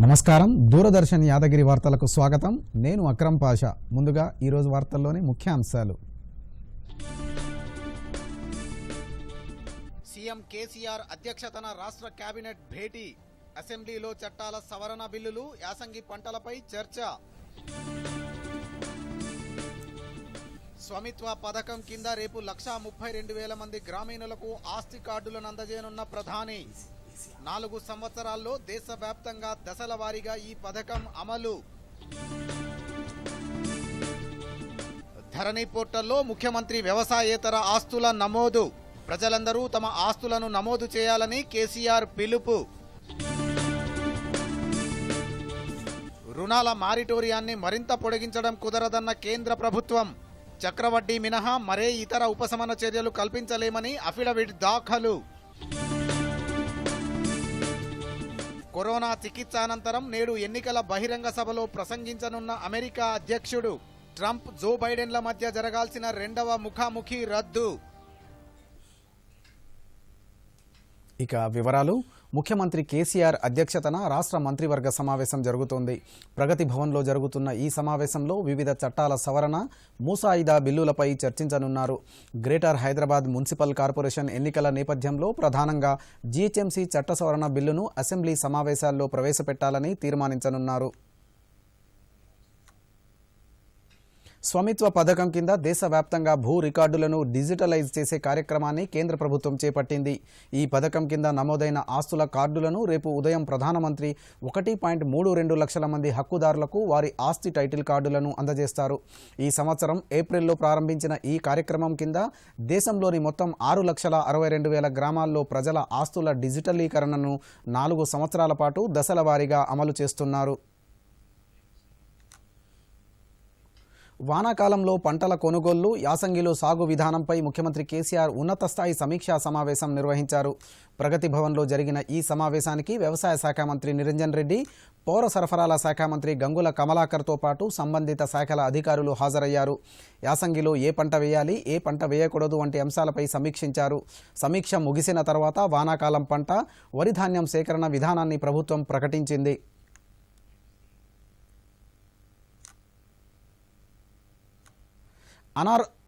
నమస్కారం. దూరదర్శన్ యాదగిరి వార్తలకు స్వాగతం. నేను అక్రమ్ పాషా. ముందుగా ఈరోజు వార్తల్లోని ముఖ్యాంశాలు. సీఎం కేసీఆర్ అధ్యక్షతన రాష్ట్ర కేబినెట్ భేటీ. అసెంబ్లీలో చట్టాల సవరణ బిల్లులు, యాసంగి పంటలపై చర్చ. స్వామిత్వ పథకం కింద రేపు 1,32,000 మంది గ్రామీణులకు ఆస్తి కార్డులను అందజేయనున్న ప్రధాని. 4 సంవత్సరాల్లో దేశవ్యాప్తంగా దశల వారీగా ఈ పథకం అమలు. ధరణి పోర్టల్లో ముఖ్యమంత్రి వ్యవసాయేతర ఆస్తుల నమోదు. ప్రజలందరూ తమ ఆస్తులను నమోదు చేయాలని కేసీఆర్ పిలుపు. రుణాల మారిటోరియాన్ని మరింత పొడిగించడం కుదరదన్న కేంద్ర ప్రభుత్వం. చక్రవడ్డీ మినహా మరే ఇతర ఉపశమన చర్యలు కల్పించలేమని అఫిడవిట్ దాఖలు. కరోనా చికిత్స అనంతరం నేడు ఎన్నికల బహిరంగ సభలో ప్రసంగించనున్న అమెరికా అధ్యక్షుడు. ట్రంప్, జో బైడెన్ల మధ్య జరగాల్సిన 2వ ముఖాముఖి రద్దు. ఇక వివరాలు. ముఖ్యమంత్రి కేసీఆర్ అధ్యక్షతన రాష్ట్ర మంత్రివర్గ సమావేశం జరుగుతోంది. ప్రగతి భవన్లో జరుగుతున్న ఈ సమావేశంలో వివిధ చట్టాల సవరణ, ముసాయిదా బిల్లులపై చర్చించనున్నారు. గ్రేటర్ హైదరాబాద్ మున్సిపల్ కార్పొరేషన్ ఎన్నికల నేపథ్యంలో ప్రధానంగా జీహెచ్ఎంసీ చట్ట సవరణ బిల్లును అసెంబ్లీ సమావేశాల్లో ప్రవేశపెట్టాలని తీర్మానించనున్నారు. స్వామిత్వ పథకం కింద దేశవ్యాప్తంగా భూ రికార్డులను డిజిటలైజ్ చేసే కార్యక్రమాన్ని కేంద్ర ప్రభుత్వం చేపట్టింది. ఈ పథకం కింద నమోదైన ఆస్తుల కార్డులను రేపు ఉదయం ప్రధానమంత్రి 1.32 లక్షల మంది హక్కుదారులకు వారి ఆస్తి టైటిల్ కార్డులను అందజేస్తారు. ఈ సంవత్సరం ఏప్రిల్లో ప్రారంభించిన ఈ కార్యక్రమం కింద దేశంలోని మొత్తం 6,62,000 గ్రామాల్లో ప్రజల ఆస్తుల డిజిటలీకరణను 4 సంవత్సరాల పాటు దశల వారీగా అమలు చేస్తున్నారు. వానాకాలంలో పంటల కొనుగోళ్లు, యాసంగిలో సాగు విధానంపై ముఖ్యమంత్రి కేసీఆర్ ఉన్నత స్థాయి సమీక్షా సమావేశం నిర్వహించారు. ప్రగతి భవన్లో జరిగిన ఈ సమావేశానికి వ్యవసాయ శాఖ మంత్రి నిరంజన్ రెడ్డి, పౌర సరఫరాల శాఖ మంత్రి గంగుల కమలాకర్తో పాటు సంబంధిత శాఖల అధికారులు హాజరయ్యారు. యాసంగిలో ఏ పంట వేయాలి, ఏ పంట వేయకూడదు వంటి అంశాలపై సమీక్షించారు. సమీక్ష ముగిసిన తర్వాత వానాకాలం పంట, వరి ధాన్యం సేకరణ విధానాన్ని ప్రభుత్వం ప్రకటించింది.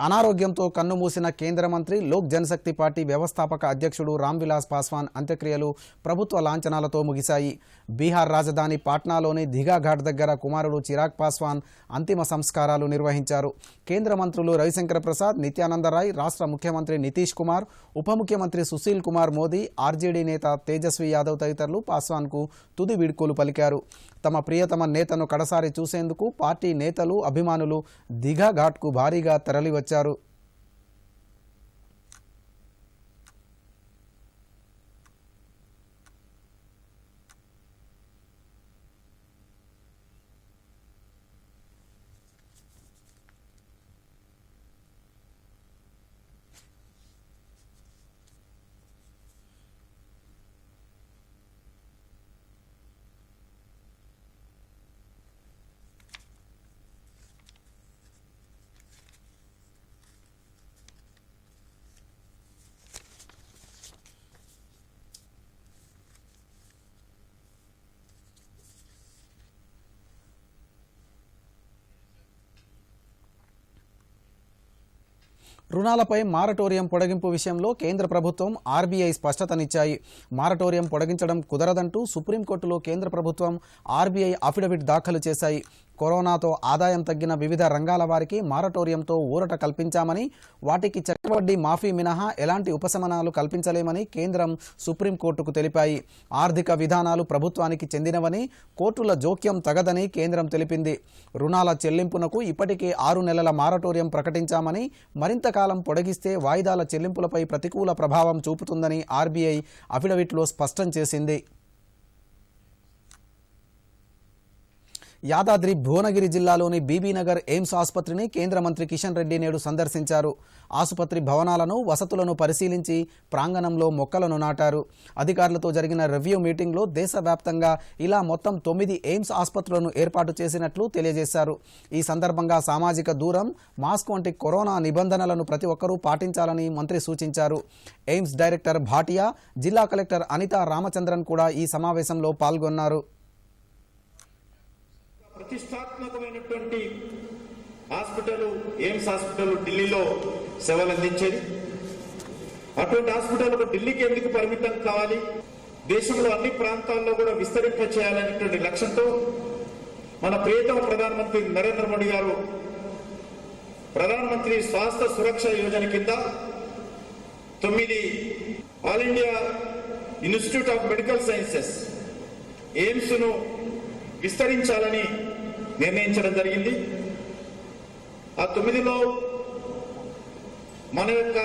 అనారోగ్యంతో కన్నుమూసిన కేంద్ర మంత్రి, లోక్ జనశక్తి పార్టీ వ్యవస్థాపక అధ్యక్షుడు రామ్విలాస్ పాస్వాన్ అంత్యక్రియలు ప్రభుత్వ లాంఛనాలతో ముగిశాయి. బీహార్ రాజధాని పాట్నాలోని దిఘా ఘాట్ దగ్గర కుమారుడు చిరాగ్ పాస్వాన్ అంతిమ సంస్కారాలు నిర్వహించారు. కేంద్ర మంత్రులు రవిశంకర్ ప్రసాద్, నిత్యానందరాయ్, రాష్ట్ర ముఖ్యమంత్రి నితీష్ కుమార్, ఉప ముఖ్యమంత్రి సుశీల్ కుమార్ మోదీ, ఆర్జేడీ నేత తేజస్వి యాదవ్ తదితరులు పాస్వాన్కు తుది వీడ్కోలు పలికారు. తమ ప్రియతమ నేతను కడసారి చూసేందుకు పార్టీ నేతలు, అభిమానులు దిఘా ఘాట్కు భారీగా తరలివచ్చారు. రుణాలపై మారటోరియం పొడిగింపు విషయంలో కేంద్ర ప్రభుత్వం, ఆర్బీఐ స్పష్టతనిచ్చాయి. మారటోరియం పొడిగించడం కుదరదంటూ సుప్రీంకోర్టులో కేంద్ర ప్రభుత్వం, ఆర్బీఐ అఫిడవిట్ దాఖలు చేశాయి. కరోనాతో ఆదాయం తగ్గిన వివిధ రంగాల వారికి మారటోరియంతో ఊరట కల్పించామని, వాటికి చక్రవడ్డీ మాఫీ మినహా ఎలాంటి ఉపశమనాలు కల్పించలేమని కేంద్రం సుప్రీంకోర్టుకు తెలిపాయి. ఆర్థిక విధానాలు ప్రభుత్వానికి చెందినవని, కోర్టుల జోక్యం తగదని కేంద్రం తెలిపింది. రుణాల చెల్లింపునకు ఇప్పటికే 6 నెలల మారటోరియం ప్రకటించామని, మరింత కాలం పొడిగిస్తే వాయిదాల చెల్లింపులపై ప్రతికూల ప్రభావం చూపుతుందని ఆర్బీఐ అఫిడవిట్లో స్పష్టం చేసింది. యాదాద్రి భువనగిరి జిల్లాలోని బీబీనగర్ ఎయిమ్స్ ఆసుపత్రిని కేంద్ర మంత్రి కిషన్ రెడ్డి నేడు సందర్శించారు. ఆసుపత్రి భవనాలను, వసతులను పరిశీలించి ప్రాంగణంలో మొక్కలను నాటారు. అధికారులతో జరిగిన రివ్యూ మీటింగ్లో దేశవ్యాప్తంగా ఇలా మొత్తం 9 ఎయిమ్స్ ఆసుపత్రులను ఏర్పాటు చేసినట్లు తెలియజేశారు. ఈ సందర్భంగా సామాజిక దూరం, మాస్క్ వంటి కరోనా నిబంధనలను ప్రతి ఒక్కరూ పాటించాలని మంత్రి సూచించారు. ఎయిమ్స్ డైరెక్టర్ భాటియా, జిల్లా కలెక్టర్ అనితా రామచంద్రన్ కూడా ఈ సమావేశంలో పాల్గొన్నారు. ప్రతిష్టాత్మకమైనటువంటి హాస్పిటల్ ఎయిమ్స్ హాస్పిటల్ ఢిల్లీలో సేవలు అందించేది. అటువంటి హాస్పిటల్ ఢిల్లీకి ఎందుకు పరిమితం కావాలి, దేశంలో అన్ని ప్రాంతాల్లో కూడా విస్తరింప చేయాలనేటువంటి లక్ష్యంతో మన ప్రియతమ ప్రధానమంత్రి నరేంద్ర మోడీ గారు ప్రధానమంత్రి స్వాస్థ్య సురక్ష యోజన కింద 9 all India institute of medical sciences AIIMS ను విస్తరించాలని నిర్ణయించడం జరిగింది. ఆ 9లో మన యొక్క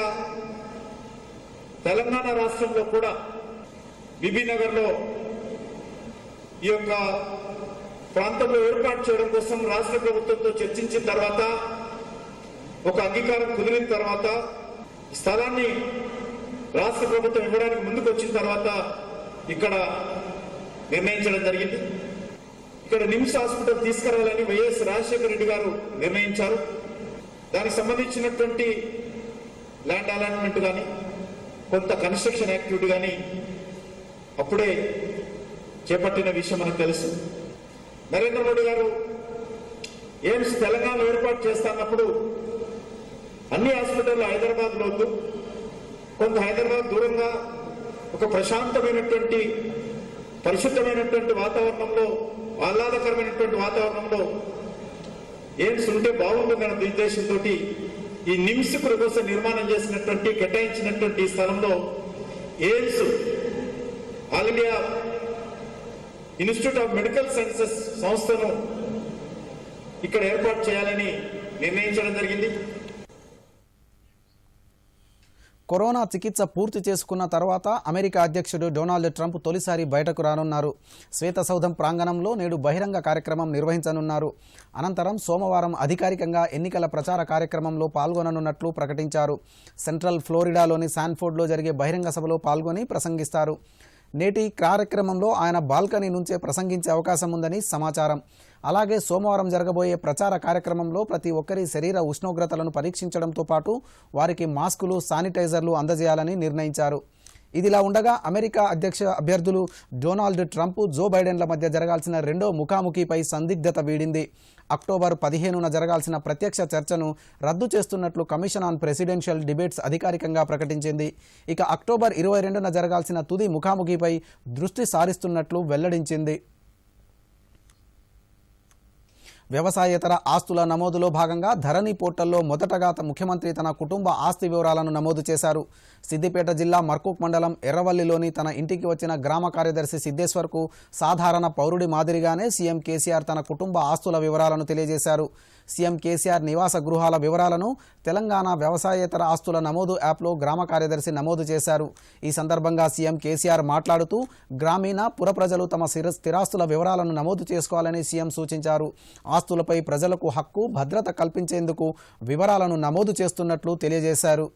తెలంగాణ రాష్ట్రంలో కూడా బీబీనగర్లో ఈ యొక్క ప్రాంతంలో ఏర్పాటు చేయడం కోసం రాష్ట్ర ప్రభుత్వంతో చర్చించిన తర్వాత ఒక అంగీకారం కుదిరిన తర్వాత స్థలాన్ని రాష్ట్ర ప్రభుత్వం ఇవ్వడానికి ముందుకు వచ్చిన తర్వాత ఇక్కడ నిర్ణయించడం జరిగింది. ఇక్కడ నిమ్స్ హాస్పిటల్ తీసుకురావాలని వైఎస్ రాజశేఖర రెడ్డి గారు నిర్ణయించారు. దానికి సంబంధించినటువంటి ల్యాండ్ అలాట్మెంట్ కానీ కొంత కన్స్ట్రక్షన్ యాక్టివిటీ కానీ అప్పుడే చేపట్టిన విషయం మనకు తెలుసు. నరేంద్ర మోడీ గారు ఎయిమ్స్ తెలంగాణలో ఏర్పాటు చేస్తున్నప్పుడు అన్ని హాస్పిటల్ హైదరాబాద్ లో వద్దు, కొంత హైదరాబాద్ దూరంగా ఒక ప్రశాంతమైనటువంటి పరిశుద్ధమైనటువంటి వాతావరణంలో, ఆహ్లాదకరమైనటువంటి వాతావరణంలో ఎయిమ్స్ ఉంటే బాగుంటుందన్న ఉద్దేశంతో ఈ నిమ్స్ కోసం నిర్మాణం చేసినటువంటి కేటాయించినటువంటి స్థలంలో AIIMS all India institute of medical sciences సంస్థను ఇక్కడ ఏర్పాటు చేయాలని నిర్ణయించడం జరిగింది. కరోనా చికిత్స పూర్తి చేసుకున్న తర్వాత అమెరికా అధ్యక్షుడు డొనాల్డ్ ట్రంప్ తొలిసారి బయటకు రానున్నారు. శ్వేతసౌధం ప్రాంగణంలో నేడు బహిరంగ కార్యక్రమం నిర్వహించనున్నారు. అనంతరం సోమవారం అధికారికంగా ఎన్నికల ప్రచార కార్యక్రమంలో పాల్గొననున్నట్లు ప్రకటించారు. సెంట్రల్ ఫ్లోరిడాలోని శాన్ఫోర్డ్లో జరిగే బహిరంగ సభలో పాల్గొని ప్రసంగిస్తారు. నేటి కార్యక్రమంలో ఆయన బాల్కనీ నుంచే ప్రసంగించే అవకాశం ఉందని సమాచారం. అలాగే సోమవారం జరగబోయే ప్రచార కార్యక్రమంలో ప్రతి ఒక్కరి శరీర ఉష్ణోగ్రతలను పరీక్షించడంతో పాటు వారికి మాస్కులు, శానిటైజర్లు అందజేయాలని నిర్ణయించారు. ఇదిలా ఉండగా అమెరికా అధ్యక్ష అభ్యర్థులు డొనాల్డ్ ట్రంప్, జో బైడెన్ల మధ్య జరగాల్సిన రెండో ముఖాముఖిపై సందిగ్ధత వీడింది. అక్టోబర్ 15న జరగాల్సిన ప్రత్యక్ష చర్చను రద్దు చేస్తున్నట్లు కమిషన్ ఆన్ ప్రెసిడెన్షియల్ డిబేట్స్ అధికారికంగా ప్రకటించింది. ఇక అక్టోబర్ 22న జరగాల్సిన తుది ముఖాముఖిపై దృష్టి సారిస్తున్నట్లు వెల్లడించింది. వ్యవసాయేతర ఆస్తుల నమోదులో భాగంగా ధరణి పోర్టల్లో మొదటగా ముఖ్యమంత్రి తన కుటుంబ ఆస్తి వివరాలను నమోదు చేశారు. సిద్దిపేట జిల్లా మర్కూక్ మండలం ఎర్రవల్లిలోని తన ఇంటికి వచ్చిన గ్రామ కార్యదర్శి సిద్ధేశ్వర్కు సాధారణ పౌరుడి మాదిరిగానే సీఎం కేసీఆర్ తన కుటుంబ ఆస్తుల వివరాలను తెలియజేశారు. సీఎం కేసీఆర్ నివాస గృహాల వివరాలను తెలంగాణ వ్యవసాయేతర ఆస్తుల నమోదు యాప్లో గ్రామ కార్యదర్శి నమోదు చేశారు. ఈ సందర్భంగా సీఎం కేసీఆర్ మాట్లాడుతూ గ్రామీణ పుర ప్రజలు తమ స్థిరాస్తుల వివరాలను నమోదు చేసుకోవాలని సీఎం సూచించారు. ఆస్తులపై ప్రజలకు హక్కు, భద్రత కల్పించేందుకు వివరాలను నమోదు చేస్తున్నట్లు తెలియజేశారు.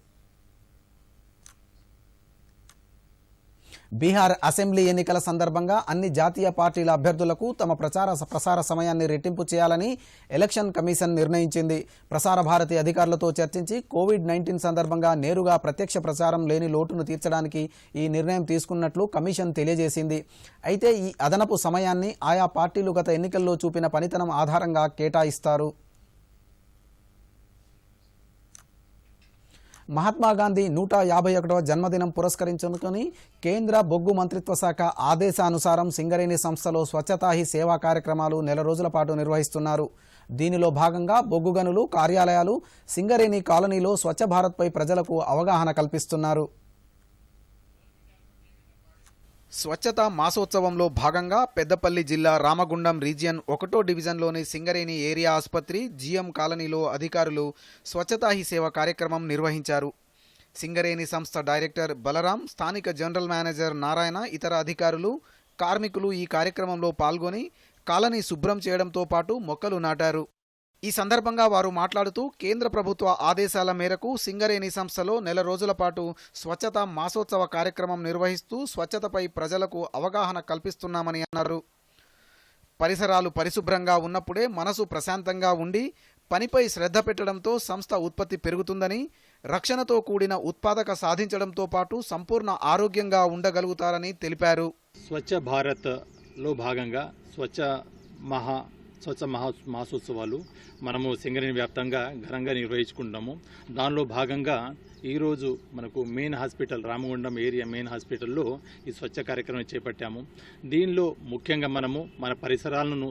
బీహార్ అసెంబ్లీ ఎన్నికల సందర్భంగా అన్ని జాతీయ పార్టీల అభ్యర్థులకు తమ ప్రసార సమయాన్ని రెట్టింపు చేయాలని ఎలక్షన్ కమిషన్ నిర్ణయించింది. ప్రసార భారతి అధికారులతో చర్చించి కోవిడ్-19 సందర్భంగా నేరుగా ప్రత్యక్ష ప్రచారం లేని లోటును తీర్చడానికి ఈ నిర్ణయం తీసుకున్నట్లు కమిషన్ తెలియజేసింది. అయితే ఈ అదనపు సమయాన్ని ఆయా పార్టీలు గత ఎన్నికల్లో చూపిన పనితనం ఆధారంగా కేటాయిస్తారు. మహాత్మాగాంధీ 151వ జన్మదినం పురస్కరించుకుని కేంద్ర బొగ్గు మంత్రిత్వ శాఖ ఆదేశానుసారం సింగరేణి సంస్థలో స్వచ్ఛతా హీ సేవా కార్యక్రమాలు నెల రోజుల పాటు నిర్వహిస్తున్నారు. దీనిలో భాగంగా బొగ్గు గనులు, కార్యాలయాలు, సింగరేణి కాలనీలో స్వచ్ఛ భారత్పై ప్రజలకు అవగాహన కల్పిస్తున్నారు. స్వచ్ఛతా మాసోత్సవంలో భాగంగా పెద్దపల్లి జిల్లా రామగుండం రీజియన్ 1వ డివిజన్లోని సింగరేణి ఏరియా ఆసుపత్రి జీఎం కాలనీలో అధికారులు స్వచ్ఛతా హీ సేవ కార్యక్రమం నిర్వహించారు. సింగరేణి సంస్థ డైరెక్టర్ బలరాం, స్థానిక జనరల్ మేనేజర్ నారాయణ, ఇతర అధికారులు, కార్మికులు ఈ కార్యక్రమంలో పాల్గొని కాలనీ శుభ్రం చేయడంతో పాటు మొక్కలు నాటారు. ఈ సందర్భంగా వారు మాట్లాడుతూ కేంద్ర ప్రభుత్వ ఆదేశాల మేరకు సింగరేణి సంస్థలో నెల రోజుల పాటు స్వచ్ఛతా మాసోత్సవ కార్యక్రమం నిర్వహిస్తూ స్వచ్ఛతపై ప్రజలకు అవగాహన కల్పిస్తున్నామని అన్నారు. పరిసరాలు పరిశుభ్రంగా ఉన్నప్పుడే మనసు ప్రశాంతంగా ఉండి పనిపై శ్రద్ధ పెట్టడంతో సంస్థ ఉత్పత్తి పెరుగుతుందని, రక్షణతో కూడిన ఉత్పాదక సాధించడంతో పాటు సంపూర్ణ ఆరోగ్యంగా ఉండగలుగుతారని తెలిపారు. స్వచ్ఛ భారత్లో భాగంగా స్వచ్ఛ మహా స్వచ్ఛ మాసోత్సవాలు మనము సింగరేణి వ్యాప్తంగా ఘనంగా నిర్వహించుకుంటాము. దానిలో భాగంగా ఈరోజు మనకు main hospital Ramagundam area main హాస్పిటల్లో ఈ స్వచ్ఛ కార్యక్రమం చేపట్టాము. దీనిలో ముఖ్యంగా మనము మన పరిసరాలను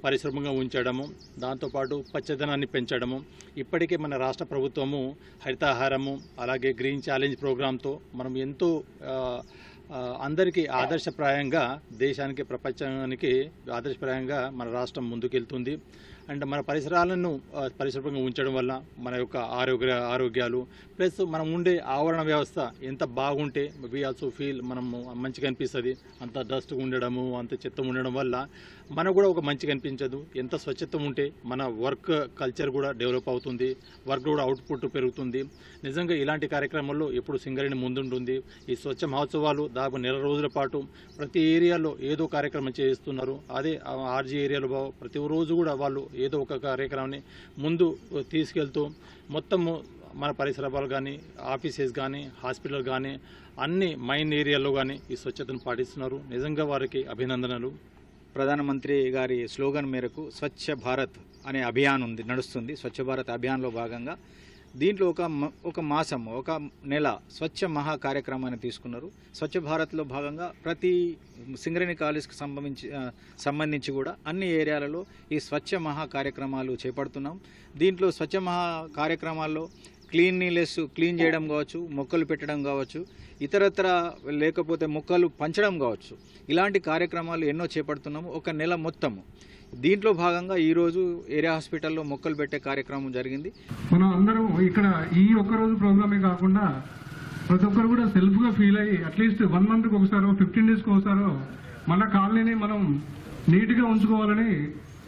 పరిశుభ్రంగా ఉంచడము, దాంతోపాటు పచ్చదనాన్ని పెంచడము. ఇప్పటికే మన రాష్ట్ర ప్రభుత్వము హరితాహారము అలాగే గ్రీన్ ఛాలెంజ్ ప్రోగ్రాంతో మనం ఎంతో అందరికీ ఆదర్శప్రాయంగా, దేశానికి ప్రపంచానికి ఆదర్శప్రాయంగా మన రాష్ట్రం ముందుకెళ్తుంది. అండ్ మన పరిసరాలను పరిశుభ్రంగా ఉంచడం వల్ల మన యొక్క ఆరోగ్యాలు ప్లస్ మనం ఉండే ఆవరణ వ్యవస్థ ఎంత బాగుంటే వి ఆల్సో ఫీల్ మనము మంచిగా అనిపిస్తుంది. అంత డస్ట్ ఉండడము, అంత చెత్త ఉండడం వల్ల మనకు కూడా ఒక మంచిగా అనిపించదు. ఎంత స్వచ్ఛత ఉంటే మన వర్క్ కల్చర్ కూడా డెవలప్ అవుతుంది, వర్క్ కూడా అవుట్పుట్ పెరుగుతుంది. నిజంగా ఇలాంటి కార్యక్రమాల్లో ఎప్పుడు సింగరేణి ముందుంటుంది. ఈ స్వచ్ఛ మహోత్సవాలు దాదాపు నెల రోజుల పాటు ప్రతి ఏరియాలో ఏదో కార్యక్రమం చేస్తున్నారు. అదే ఆర్జీ ఏరియాలో ప్రతిరోజు కూడా వాళ్ళు ఏదో ఒక కార్యక్రమాన్ని ముందు తీసుకెళ్తూ మొత్తము మన పరిసరాలు కానీ, ఆఫీసెస్ కానీ, హాస్పిటల్ కానీ, అన్ని మైన్ ఏరియాలో కానీ ఈ స్వచ్ఛతను పాటిస్తున్నారు. నిజంగా వారికి అభినందనలు. ప్రధానమంత్రి గారి స్లోగన్ మేరకు స్వచ్ఛ భారత్ అనే అభియాన్ నడుస్తుంది. స్వచ్ఛ భారత్ అభియాన్లో భాగంగా దీంట్లో ఒక మాసం, ఒక నెల స్వచ్ఛ మహా కార్యక్రమాన్ని తీసుకున్నారు. స్వచ్ఛ భారత్లో భాగంగా ప్రతి సింగరేణి కాలేజ్కి సంబంధించి కూడా అన్ని ఏరియాలలో ఈ స్వచ్ఛ మహా కార్యక్రమాలు చేపడుతున్నాం. దీంట్లో స్వచ్ఛ మహా కార్యక్రమాల్లో క్లీన్ చేయడం కావచ్చు, మొక్కలు పెట్టడం కావచ్చు, ఇతరత్ర లేకపోతే మొక్కలు పంచడం కావచ్చు, ఇలాంటి కార్యక్రమాలు ఎన్నో చేపడుతున్నాము ఒక నెల మొత్తము. దీంట్లో భాగంగా ఈరోజు ఏరియా హాస్పిటల్లో మొక్కలు పెట్టే కార్యక్రమం జరిగింది. మనం అందరం ఇక్కడ ఈ ఒక్కరోజు ప్రోగ్రామే కాకుండా ప్రతి ఒక్కరు కూడా సెల్ఫ్గా ఫీల్ అయ్యి అట్లీస్ట్ 1 మంత్కి ఒకసారో 15 డేస్కి ఒకసారో మన కాలనీని మనం నీట్గా ఉంచుకోవాలని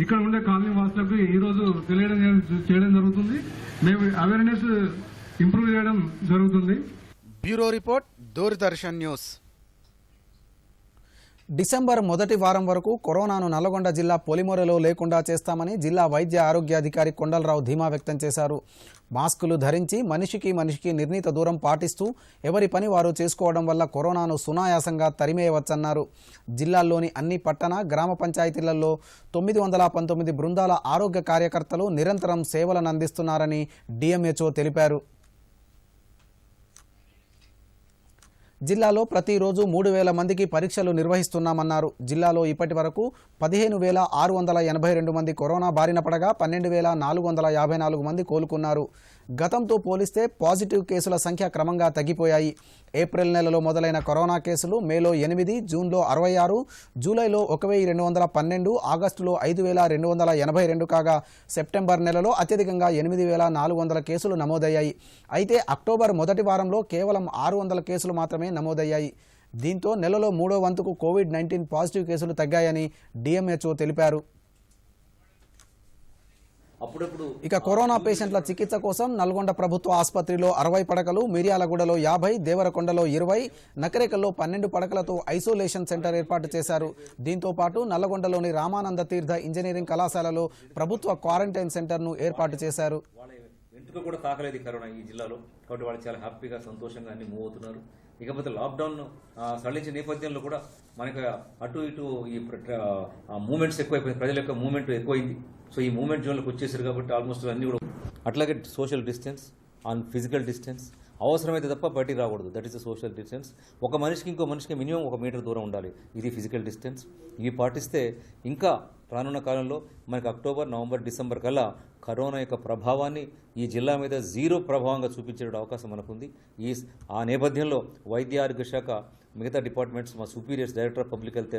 ఇక్కడ ఉండే కాలనీ వాసులకు ఈరోజు చేయడం జరుగుతుంది. మేము అవేర్నెస్ ఇంప్రూవ్ చేయడం జరుగుతుంది. Bureau report, Doordarshan news. December మొదటి వారం వరకు కరోనాను నల్లగొండ జిల్లా పొలిమొరలో లేకుండా చేస్తామని జిల్లా వైద్య ఆరోగ్యాధికారి కొండలరావు ధీమా వ్యక్తం చేశారు. మాస్కులు ధరించి మనిషికి నిర్ణీత దూరం పాటిస్తూ ఎవరి పని వారు చేసుకోవడం వల్ల కరోనాను సునాయాసంగా తరిమేయవచ్చన్నారు. జిల్లాల్లోని అన్ని పట్టణ, గ్రామ పంచాయతీలలో 919 బృందాల ఆరోగ్య కార్యకర్తలు నిరంతరం సేవలను అందిస్తున్నారని డిఎంహెచ్ఓ తెలిపారు. జిల్లాలో ప్రతిరోజు 3,000 మందికి పరీక్షలు నిర్వహిస్తున్నామన్నారు. జిల్లాలో ఇప్పటి వరకు 15,682 మంది కరోనా బారిన పడగా 12,454 మంది కోలుకున్నారు. గతంతో పోలిస్తే పాజిటివ్ కేసుల సంఖ్య క్రమంగా తగ్గిపోయాయి. ఏప్రిల్ నెలలో మొదలైన కరోనా కేసులు మేలో 8, జూన్లో 66, జూలైలో 1,212, ఆగస్టులో 5,282 కాగా సెప్టెంబర్ నెలలో అత్యధికంగా 8,400 కేసులు నమోదయ్యాయి. అయితే అక్టోబర్ మొదటి వారంలో కేవలం 600 కేసులు మాత్రమే నమోదయ్యాయి. దీంతో నెలలో 3వ వంతుకు కోవిడ్-19 పాజిటివ్ కేసులు తగ్గాయని డిఎంహెచ్ఓ తెలిపారు. ఇక కరోనా పేషెంట్ల చికిత్స కోసం నల్గొండ ప్రభుత్వ ఆసుపత్రిలో 60 పడకలు, మిర్యాలగూడలో 50, దేవరకొండలో 20, నకరేకల్లో 12 పడకలతో ఐసోలేషన్ సెంటర్ ఏర్పాటు చేశారు. దీంతో పాటు నల్లగొండలోని రామానంద తీర్థ ఇంజనీరింగ్ కళాశాలలో ప్రభుత్వ క్వారంటైన్ సెంటర్ను ఏర్పాటు చేశారు. ఎందుకు కూడా తాకలేదు కరోనా ఈ జిల్లాలో, కాబట్టి వాళ్ళు చాలా హ్యాపీగా సంతోషంగా అన్ని మూవ్ అవుతున్నారు. ఇకపోతే లాక్డౌన్ సడలించిన నేపథ్యంలో కూడా మనకి అటు ఇటు ఈ మూమెంట్స్ ఎక్కువైపోయింది, ప్రజల యొక్క మూమెంట్ ఎక్కువైంది. సో ఈ మూమెంట్ జోన్లోకి వచ్చేసారు కాబట్టి ఆల్మోస్ట్ అన్ని కూడా అట్లాగే social distance on physical distance అవసరమైతే తప్ప బయటికి రాకూడదు. That is the social distance. ఒక మనిషికి ఇంకో మనిషికి మినిమం 1 మీటర్ దూరం ఉండాలి. ఇది ఫిజికల్ డిస్టెన్స్. ఇవి పాటిస్తే ఇంకా రానున్న కాలంలో మనకి అక్టోబర్, నవంబర్, డిసెంబర్ కల్లా కరోనా యొక్క ప్రభావాన్ని ఈ జిల్లా మీద 0 ప్రభావంగా చూపించే అవకాశం మనకుంది. ఆ నేపథ్యంలో వైద్య ఆరోగ్య శాఖ, మిగతా డిపార్ట్మెంట్స్, మా superiors, director of public health,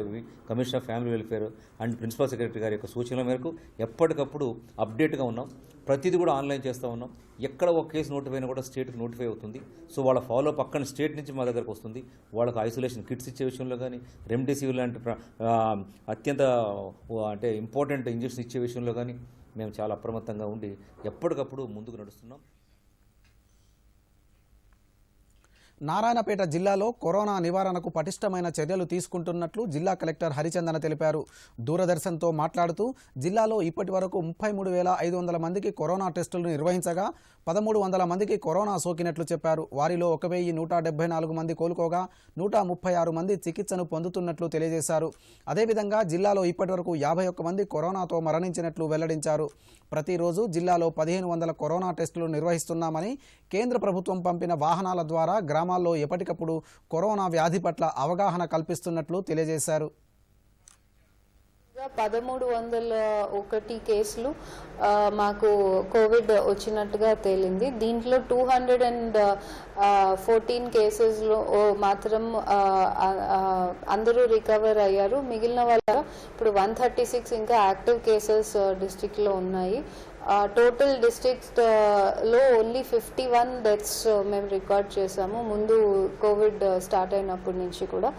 commissioner of family welfare and principal secretary గారి యొక్క సూచనల మేరకు ఎప్పటికప్పుడు అప్డేట్గా ఉన్నాం. ప్రతిదీ కూడా ఆన్లైన్ చేస్తూ ఉన్నాం. ఎక్కడ ఒక కేసు నోటిఫై అయినా కూడా స్టేట్కి నోటిఫై అవుతుంది. సో వాళ్ళ ఫాలో పక్కన స్టేట్ నుంచి మా దగ్గరకు వస్తుంది. వాళ్ళకి ఐసోలేషన్ కిట్స్ ఇచ్చే విషయంలో కానీ, రెమ్డెసివిర్ లాంటి అత్యంత అంటే ఇంపార్టెంట్ ఇంజెక్షన్ ఇచ్చే విషయంలో కానీ మేము చాలా అప్రమత్తంగా ఉండి ఎప్పటికప్పుడు ముందుకు నడుస్తున్నాం. నారాయణపేట జిల్లాలో కరోనా నివారణకు పటిష్టమైన చర్యలు తీసుకుంటున్నట్లు జిల్లా కలెక్టర్ హరిచందన తెలిపారు. దూరదర్శన్తో మాట్లాడుతూ జిల్లాలో ఇప్పటి వరకు 33,500 మందికి కరోనా టెస్టులు నిర్వహించగా 1,300 మందికి కరోనా సోకినట్లు చెప్పారు. వారిలో 1,174 మంది కోలుకోగా 136 మంది చికిత్సను పొందుతున్నట్లు తెలియజేశారు. అదేవిధంగా జిల్లాలో ఇప్పటి వరకు 51 మంది కరోనాతో మరణించినట్లు వెల్లడించారు. ప్రతిరోజు జిల్లాలో 1,500 కరోనా టెస్టులు నిర్వహిస్తున్నామని, కేంద్ర ప్రభుత్వం పంపిన వాహనాల ద్వారా గ్రామాల్లో ఎప్పటికప్పుడు కరోనా వ్యాధి పట్ల అవగాహన కల్పిస్తున్నట్లు తెలియజేశారు. 1,301 కేసులు మాకు కోవిడ్ వచ్చినట్టుగా తేలింది. దీంట్లో 214 కేసెస్లో మాత్రం అందరూ రికవర్ అయ్యారు. మిగిలిన వాళ్ళ ఇప్పుడు 136 ఇంకా యాక్టివ్ కేసెస్ డిస్ట్రిక్ట్లో ఉన్నాయి. టోటల్ డిస్ట్రిక్ట్లో ఓన్లీ 51 డెత్స్ మేము రికార్డ్ చేసాము ముందు కోవిడ్ స్టార్ట్ అయినప్పటి నుంచి కూడా.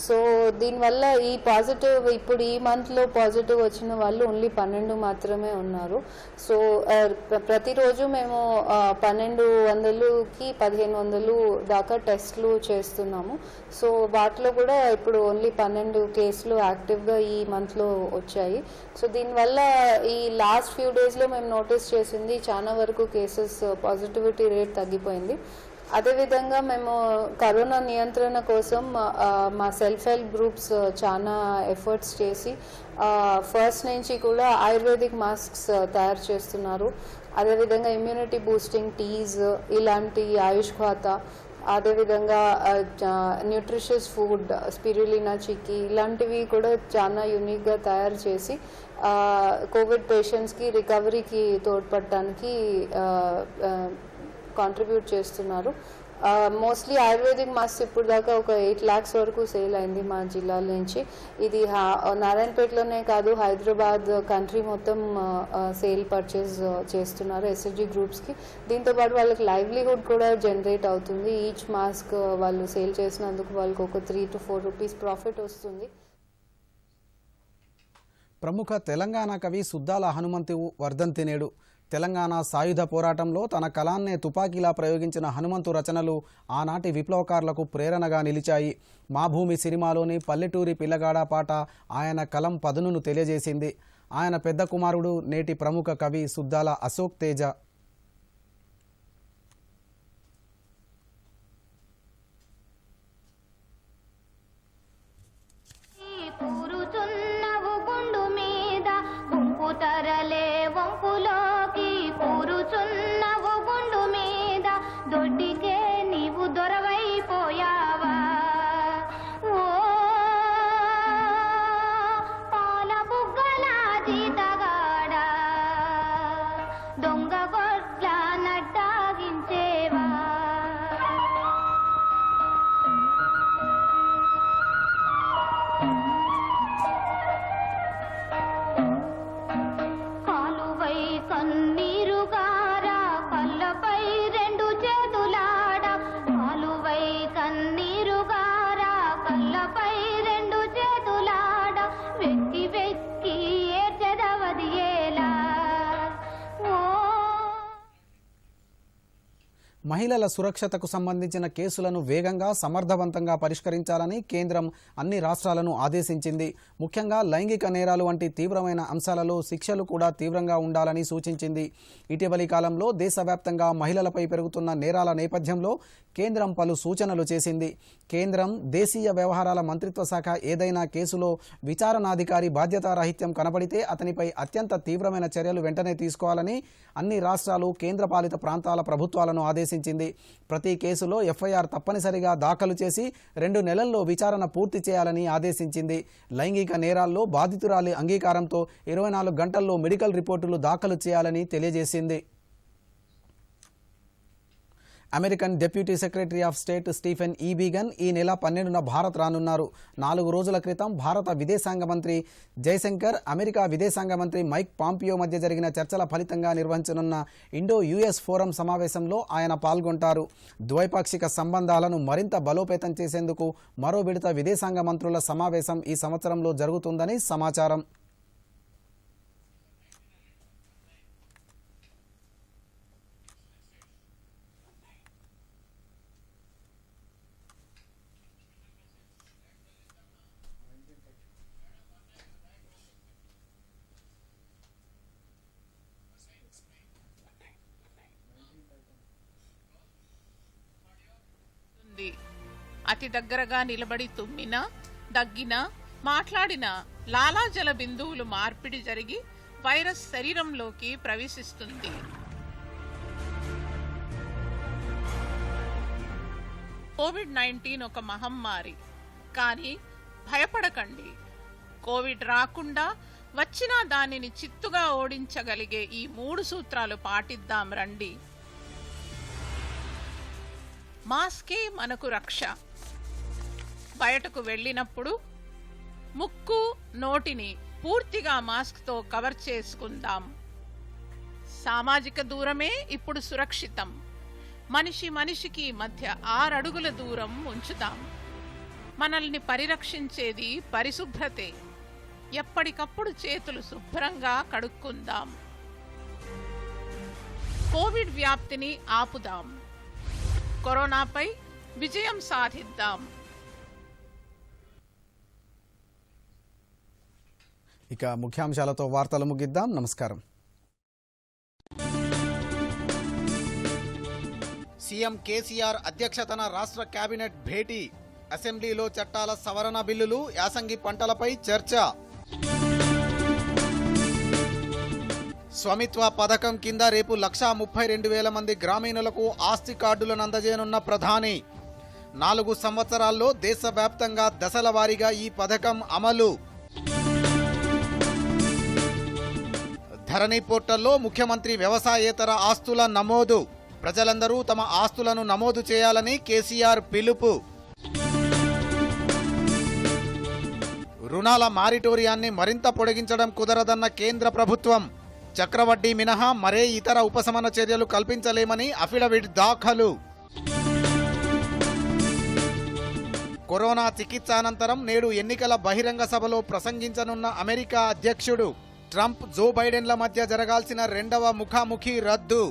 సో దీనివల్ల ఈ పాజిటివ్ ఇప్పుడు ఈ మంత్లో పాజిటివ్ వచ్చిన వాళ్ళు ఓన్లీ 12 మాత్రమే ఉన్నారు. సో ప్రతిరోజు మేము 1,200కి 1,500 దాకా టెస్ట్లు చేస్తున్నాము. సో వాటిలో కూడా ఇప్పుడు ఓన్లీ 12 కేసులు యాక్టివ్గా ఈ మంత్లో వచ్చాయి. సో దీనివల్ల ఈ లాస్ట్ ఫ్యూ డేస్లో మేము నోటీస్ చేసింది చాలా వరకు కేసెస్ పాజిటివిటీ రేట్ తగ్గిపోయింది. అదేవిధంగా మేము కరోనా నియంత్రణ కోసం మా సెల్ఫ్ హెల్ప్ గ్రూప్స్ చాలా ఎఫర్ట్స్ చేసి ఫస్ట్ నుంచి కూడా ఆయుర్వేదిక్ మాస్క్స్ తయారు చేస్తున్నారు. అదేవిధంగా ఇమ్యూనిటీ బూస్టింగ్ టీస్, ఇలాంటి ఆయుష్ ఖాత, అదేవిధంగా న్యూట్రిషియస్ ఫుడ్, స్పిరులినా చిక్కీ, ఇలాంటివి కూడా చాలా యూనిక్గా తయారు చేసి కోవిడ్ పేషెంట్స్కి రికవరీకి తోడ్పడటానికి కాంట్రిబ్యూట్ చేస్తున్నారు. మోస్ట్లీ ఆయుర్వేదిక్ మాస్క్ ఇప్పుడు దాకా ఒక 8 lakhs వరకు సేల్ అయింది మా జిల్లాల నుంచి. ఇది నారాయణపేటలోనే కాదు, హైదరాబాద్ కంట్రీ మొత్తం సేల్ పర్చేజ్ చేస్తున్నారు ఎస్ఎస్జి గ్రూప్స్కి. దీంతోపాటు వాళ్ళకి లైవ్లీహుడ్ కూడా జనరేట్ అవుతుంది. ఈచ్ మాస్క్ వాళ్ళు సేల్ చేసినందుకు వాళ్ళకి ఒక 3 to 4 rupees ప్రాఫిట్ వస్తుంది. ప్రముఖ తెలంగాణ కవి సుద్దాల హనుమంతు వర్ధంతి నేడు. తెలంగాణ సాయుధ పోరాటంలో తన కలాన్నే తుపాకీలా ప్రయోగించిన హనుమంతు రచనలు ఆనాటి విప్లవకారులకు ప్రేరణగా నిలిచాయి. మా భూమి సినిమాలోని పల్లెటూరి పిల్లగాడ పాట ఆయన కలం పదునును తెలియజేసింది. ఆయన పెద్ద కుమారుడు నేటి ప్రముఖ కవి సుద్దాల అశోక్ తేజ. దొడ్డికే నీవు దొరవైపోయావా, ఓ పాల బుగ్గల జీతగాడ, దొంగ గొడ్ల నట్టాగించేవా. కాలువై కన్నీరుగారా కళ్ళపై రెండు చేతులాడ, కాలువై కన్నీరుగారా కళ్ళపై రెండు చేతులాడ, వెక్కి వెక్కి ఏడ్చెదవది ఏలా. మహిళల సురక్షతకు సంబంధించిన కేసులను వేగంగా సమర్థవంతంగా పరిష్కరించాలని కేంద్రం అన్ని రాష్ట్రాలను ఆదేశించింది. ముఖ్యంగా లైంగిక నేరాలు వంటి తీవ్రమైన అంశాలలో శిక్షలు కూడా తీవ్రంగా ఉండాలని సూచించింది. ఇటీవలి కాలంలో దేశవ్యాప్తంగా మహిళలపై పెరుగుతున్న నేరాల నేపథ్యంలో కేంద్రం పలు సూచనలు చేసింది. కేంద్రం దేశీయ వ్యవహారాల మంత్రిత్వ శాఖ ఏదైనా కేసులో విచారణాధికారి బాధ్యతారాహిత్యం కనబడితే అతనిపై అత్యంత తీవ్రమైన చర్యలు వెంటనే తీసుకోవాలని అన్ని రాష్ట్రాలు, కేంద్రపాలిత ప్రాంతాల ప్రభుత్వాలను ఆదేశించింది. ప్రతి కేసులో ఎఫ్ఐఆర్ తప్పనిసరిగా దాఖలు చేసి 2 నెలల్లో విచారణ పూర్తి చేయాలని ఆదేశించింది. లైంగిక నేరాల్లో బాధితురాలి అంగీకారంతో 24 గంటల్లో మెడికల్ రిపోర్టులు దాఖలు చేయాలని తెలియజేసింది. American deputy secretary of state Stephen ఈ బీగన్ ఈ నెల 12న భారత్ రానున్నారు. 4 రోజుల క్రితం భారత విదేశాంగ మంత్రి జయశంకర్, అమెరికా విదేశాంగ మంత్రి మైక్ పాంపియో మధ్య జరిగిన చర్చల ఫలితంగా నిర్వహించనున్న ఇండో యుఎస్ ఫోరం సమావేశంలో ఆయన పాల్గొంటారు. ద్వైపాక్షిక సంబంధాలను మరింత బలోపేతం చేసేందుకు మరో విడత విదేశాంగ మంత్రుల సమావేశం ఈ సంవత్సరంలో జరుగుతుందని సమాచారం. అతి దగ్గరగా నిలబడి తుమ్మినా, దగ్గినా, మాట్లాడినా లాలాజల బిందువులు మార్పిడి జరిగి వైరస్ శరీరంలోకి ప్రవేశిస్తుంది. కోవిడ్-19 ఒక మహమ్మారి, కానీ భయపడకండి. కోవిడ్ రాకుండా వచ్చినా దానిని చిత్తుగా ఓడించగలిగే ఈ 3 సూత్రాలు పాటిద్దాం రండి. మాస్కే మనకు రక్ష. బయటకు వెళ్ళినప్పుడు ముక్కు, నోటిని పూర్తిగా మాస్క్తో కవర్ చేసుకుందాం. సామాజిక దూరమే ఇప్పుడు సురక్షితం. మనిషి మనిషికి మధ్య 6 అడుగుల దూరం ఉంచుతాం. మనల్ని పరిరక్షించేది పరిశుభ్రతే. ఎప్పటికప్పుడు చేతులు శుభ్రంగా కడుక్కుందాం. కోవిడ్ వ్యాప్తిని ఆపుదాం. కరోనాపై విజయం సాధిద్దాం. ఇక ముఖ్యాంశాలతో వార్తలు ముగిద్దాం. నమస్కారం. సీఎం కేసీఆర్ అధ్యక్షతన రాష్ట్ర కేబినెట్ భేటీ. అసెంబ్లీలో చట్టాల సవరణ బిల్లులు, యాసంగి పంటలపై చర్చ. స్వామిత్వ పథకం కింద రేపు 132,000 మంది గ్రామీణులకు ఆస్తి కార్డులను అందజేయనున్న ప్రధాని. 4 సంవత్సరాల్లో దేశవ్యాప్తంగా దశల వారీగా ఈ పథకం అమలు. ధరణి పోర్టల్లో ముఖ్యమంత్రి వ్యవసాయేతర ఆస్తుల నమోదు. ప్రజలందరూ తమ ఆస్తులను నమోదు చేయాలని కేసీఆర్ పిలుపు. రుణాల మారిటోరియాన్ని మరింత పొడిగించడం కుదరదన్న కేంద్ర ప్రభుత్వం. చక్రవడ్డీ మినహా మరే ఇతర ఉపశమన చర్యలు కల్పించలేమని అఫిడవిట్ దాఖలు. కరోనా చికిత్స అనంతరం నేడు ఎన్నికల బహిరంగ సభలో ప్రసంగించనున్న అమెరికా అధ్యక్షుడు. ట్రంప్, జో బైడెన్ల మధ్య జరగాల్సిన 2వ ముఖాముఖి రద్దు.